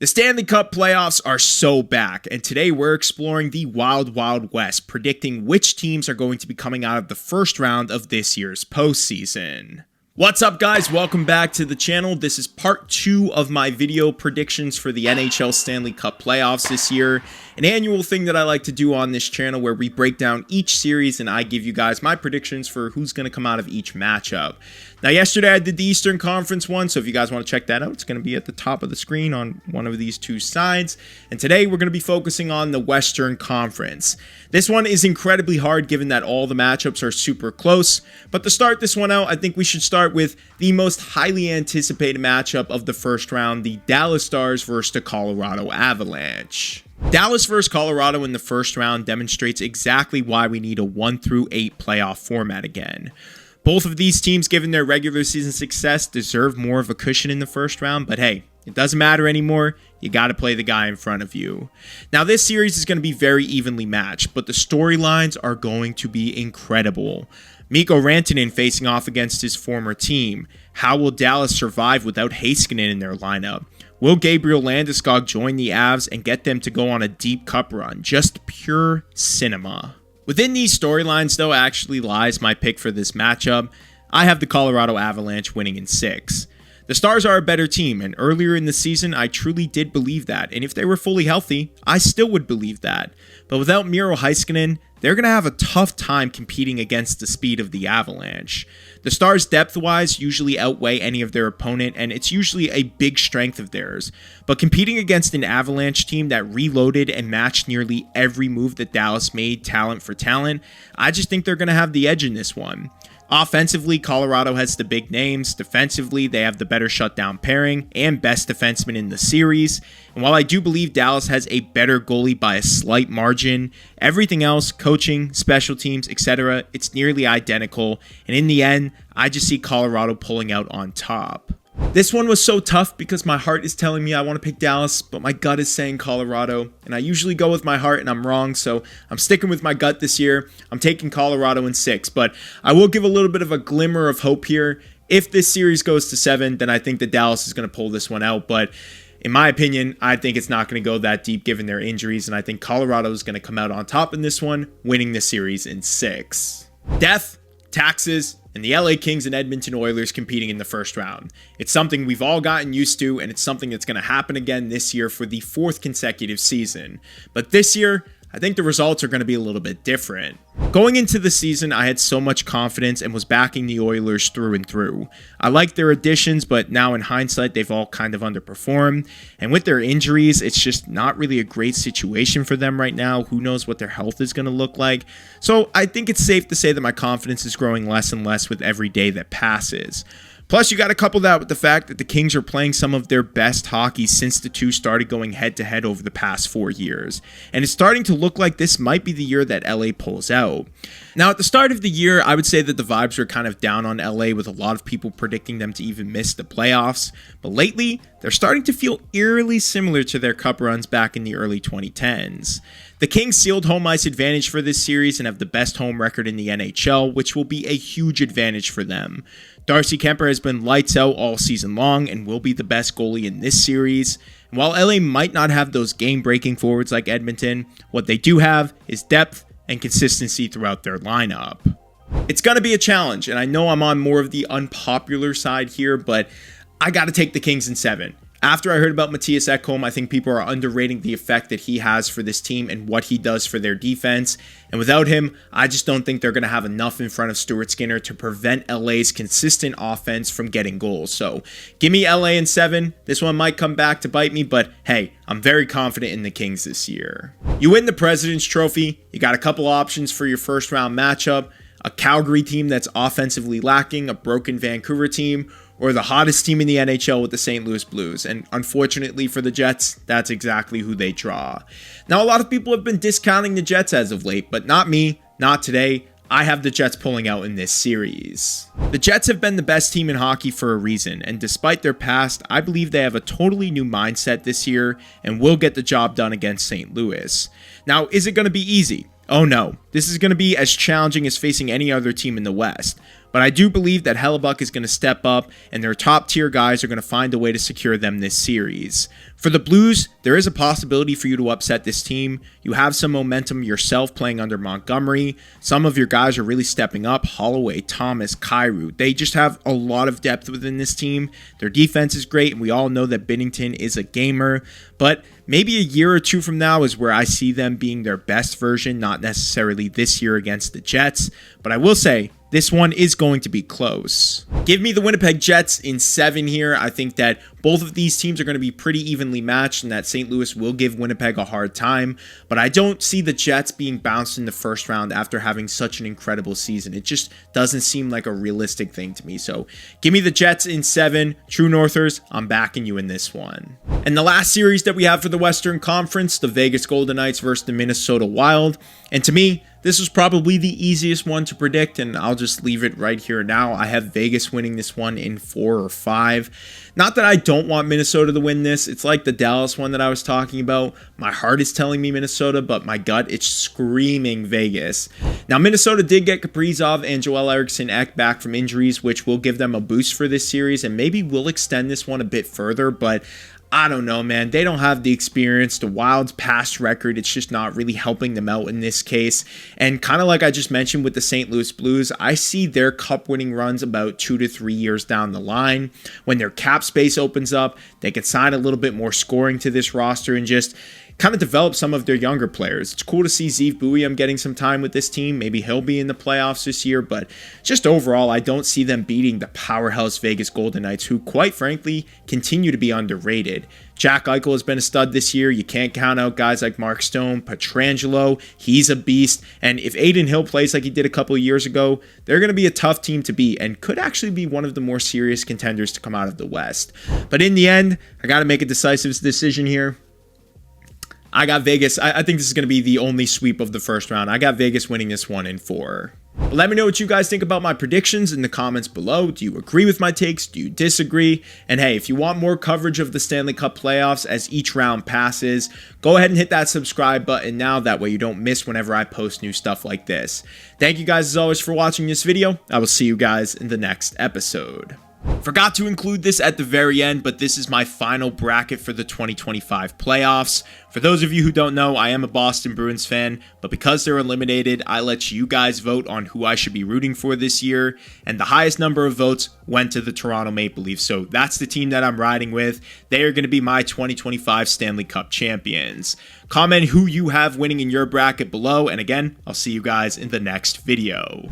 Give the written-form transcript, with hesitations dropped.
The Stanley Cup playoffs are so back, and today we're exploring the Wild Wild West, predicting which teams are going to be coming out of the first round of this year's postseason. What's up, guys? Welcome back to the channel. This is part 2 of my video predictions for the NHL Stanley Cup playoffs this year, an annual thing that I like to do on this channel where we break down each series and I give you guys my predictions for who's going to come out of each matchup. Now, yesterday I did the Eastern Conference one, so if you guys want to check that out, it's going to be at the top of the screen on one of these two sides. And today we're going to be focusing on the Western Conference. This one is incredibly hard given that all the matchups are super close, but to start this one out, I think we should start with the most highly anticipated matchup of the first round, the Dallas Stars versus the Colorado Avalanche. Dallas versus Colorado in the first round demonstrates exactly why we need a 1-8 playoff format again. Both of these teams, given their regular season success, deserve more of a cushion in the first round, but hey, it doesn't matter anymore. You got to play the guy in front of you. Now, this series is going to be very evenly matched, but the storylines are going to be incredible. Mikko Rantanen facing off against his former team. How will Dallas survive without Heiskanen in their lineup? Will Gabriel Landeskog join the Avs and get them to go on a deep cup run? Just pure cinema. Within these storylines, though, actually lies my pick for this matchup. I have the Colorado Avalanche winning in 6. The Stars are a better team, and earlier in the season, I truly did believe that, and if they were fully healthy, I still would believe that. But without Miro Heiskanen, they're going to have a tough time competing against the speed of the Avalanche. The Stars depth-wise usually outweigh any of their opponent, and it's usually a big strength of theirs. But competing against an Avalanche team that reloaded and matched nearly every move that Dallas made talent for talent, I just think they're going to have the edge in this one. Offensively, Colorado has the big names. Defensively, they have the better shutdown pairing and best defenseman in the series. And while I do believe Dallas has a better goalie by a slight margin, everything else, coaching, special teams, etc., it's nearly identical. And in the end, I just see Colorado pulling out on top. This one was so tough because my heart is telling me I want to pick Dallas, but my gut is saying Colorado, and I usually go with my heart and I'm wrong, so I'm sticking with my gut this year. I'm taking Colorado in 6, but I will give a little bit of a glimmer of hope here. If this series goes to 7, then I think that Dallas is going to pull this one out, but in my opinion, I think it's not going to go that deep given their injuries, and I think Colorado is going to come out on top in this one, winning the series in 6. Death, taxes, and the LA Kings and Edmonton Oilers competing in the first round. It's something we've all gotten used to, and it's something that's going to happen again this year for the 4th consecutive season. But this year, I think the results are going to be a little bit different. Going into the season, I had so much confidence and was backing the Oilers through and through. I liked their additions, but now in hindsight, they've all kind of underperformed. And with their injuries, it's just not really a great situation for them right now. Who knows what their health is going to look like? So I think it's safe to say that my confidence is growing less and less with every day that passes. Plus, you got to couple that with the fact that the Kings are playing some of their best hockey since the two started going head-to-head over the past 4 years. And it's starting to look like this might be the year that LA pulls out. Now, at the start of the year, I would say that the vibes were kind of down on LA with a lot of people predicting them to even miss the playoffs. But lately, they're starting to feel eerily similar to their cup runs back in the early 2010s. The Kings sealed home ice advantage for this series and have the best home record in the NHL, which will be a huge advantage for them. Darcy Kemper has been lights out all season long and will be the best goalie in this series. And while LA might not have those game-breaking forwards like Edmonton, what they do have is depth and consistency throughout their lineup. It's going to be a challenge, and I know I'm on more of the unpopular side here, but I got to take the Kings in 7. After I heard about Mattias Ekholm, I think people are underrating the effect that he has for this team and what he does for their defense. And without him, I just don't think they're going to have enough in front of Stuart Skinner to prevent LA's consistent offense from getting goals. So give me LA in 7. This one might come back to bite me, but hey, I'm very confident in the Kings this year. You win the President's Trophy. You got a couple options for your first round matchup. A Calgary team that's offensively lacking, a broken Vancouver team, or the hottest team in the NHL with the St. Louis Blues. And unfortunately for the Jets, that's exactly who they draw. Now, a lot of people have been discounting the Jets as of late, but not me, not today. I have the Jets pulling out in this series. The Jets have been the best team in hockey for a reason, and despite their past, I believe they have a totally new mindset this year and will get the job done against St. Louis. Now, is it going to be easy? Oh no, this is going to be as challenging as facing any other team in the West. But I do believe that Hellebuck is going to step up, and their top tier guys are going to find a way to secure them this series. For the Blues, there is a possibility for you to upset this team. You have some momentum yourself playing under Montgomery. Some of your guys are really stepping up. Holloway, Thomas, Kyrou. They just have a lot of depth within this team. Their defense is great, and we all know that Binnington is a gamer. But maybe a year or two from now is where I see them being their best version, not necessarily this year against the Jets. But I will say, this one is going to be close. Give me the Winnipeg Jets in 7 here. I think that both of these teams are going to be pretty evenly matched and that St. Louis will give Winnipeg a hard time. But I don't see the Jets being bounced in the first round after having such an incredible season. It just doesn't seem like a realistic thing to me. So give me the Jets in 7. True Northers, I'm backing you in this one. And the last series that we have for the Western Conference, the Vegas Golden Knights versus the Minnesota Wild. And to me, this was probably the easiest one to predict, and I'll just leave it right here now. I have Vegas winning this one in 4 or 5. Not that I don't want Minnesota to win this. It's like the Dallas one that I was talking about. My heart is telling me Minnesota, but my gut, it's screaming Vegas. Now, Minnesota did get Kaprizov and Joel Eriksson Ek back from injuries, which will give them a boost for this series, and maybe will extend this one a bit further, but I don't know, man. They don't have the experience. The Wild's past record, it's just not really helping them out in this case. And kind of like I just mentioned with the St. Louis Blues, I see their cup winning runs about 2 to 3 years down the line. When their cap space opens up, they can sign a little bit more scoring to this roster and just kind of develop some of their younger players. It's cool to see Zeev Buium getting some time with this team. Maybe he'll be in the playoffs this year, but just overall, I don't see them beating the powerhouse Vegas Golden Knights, who, quite frankly, continue to be underrated. Jack Eichel has been a stud this year. You can't count out guys like Mark Stone, Pietrangelo. He's a beast. And if Adin Hill plays like he did a couple of years ago, they're going to be a tough team to beat and could actually be one of the more serious contenders to come out of the West. But in the end, I got to make a decisive decision here. I got Vegas. I think this is going to be the only sweep of the first round. I got Vegas winning this one in 4. But let me know what you guys think about my predictions in the comments below. Do you agree with my takes? Do you disagree? And hey, if you want more coverage of the Stanley Cup playoffs as each round passes, go ahead and hit that subscribe button now. That way you don't miss whenever I post new stuff like this. Thank you guys as always for watching this video. I will see you guys in the next episode. Forgot to include this at the very end, but this is my final bracket for the 2025 playoffs. For those of you who don't know, I am a Boston Bruins fan, but because they're eliminated, I let you guys vote on who I should be rooting for this year, and the highest number of votes went to the Toronto Maple Leafs, so that's the team that I'm riding with. They are going to be my 2025 Stanley Cup champions. Comment who you have winning in your bracket below, and again, I'll see you guys in the next video.